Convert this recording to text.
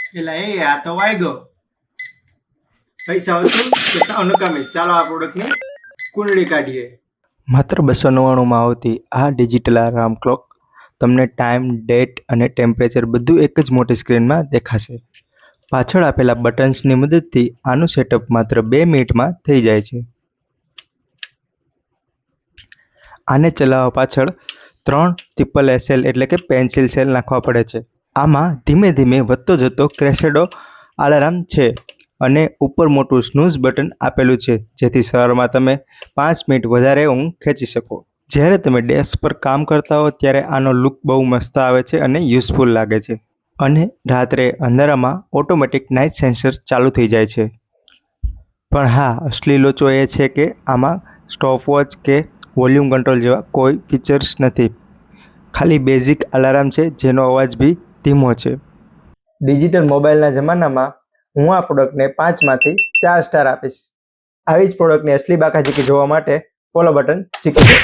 એટલે આ તો વાગ્યો પૈસા વસૂલ કે સાવ નકામી. ચાલો આ પ્રોડક્ટની કુંડળી કાઢીએ. માત્ર 299માં આવતી આ ડિજિટલ અલાર્મ ક્લોક તમને ટાઈમ, ડેટ અને ટેમ્પરેચર બધું એક જ મોટી સ્ક્રીનમાં દેખાશે. પાછળ આપેલા બટન્સની મદદથી આનું સેટઅપ માત્ર 2 મિનિટમાં થઈ જાય છે. આને ચલાવવા પાછળ 3 ટ્રિપલ SL એટલે કે પેન્સિલ સેલ નાખવા પડે છે. આમાં ધીમે ધીમે વધતો જતો ક્રેસેડો અલાર્મ છે અને ઉપર મોટું સ્નૂઝ બટન આપેલું છે, જેથી સવારમાં તમે 5 મિનિટ વધારે ઊંઘ ખેંચી શકો. જ્યારે તમે ડેસ્ક પર કામ કરતા હો ત્યારે આનો લુક બહુ મસ્ત આવે છે અને યુઝફુલ લાગે છે. અને રાત્રે અંધારામાં ઓટોમેટિક નાઇટ સેન્સર ચાલુ થઈ જાય છે. પણ હા, અસલી લોચો એ છે કે આમાં સ્ટોપવોચ કે વોલ્યુમ કંટ્રોલ જેવા કોઈ ફીચર્સ નથી. ખાલી બેઝિક અલાર્મ છે જેનો અવાજ બી ધીમો છે. ડિજિટલ મોબાઈલના જમાનામાં હું આ પ્રોડક્ટને 5માંથી 4 સ્ટાર આપીશ. આવી જ પ્રોડક્ટની અસલી બાકાજીકી જોવા માટે ફોલો બટન ચીકી દો.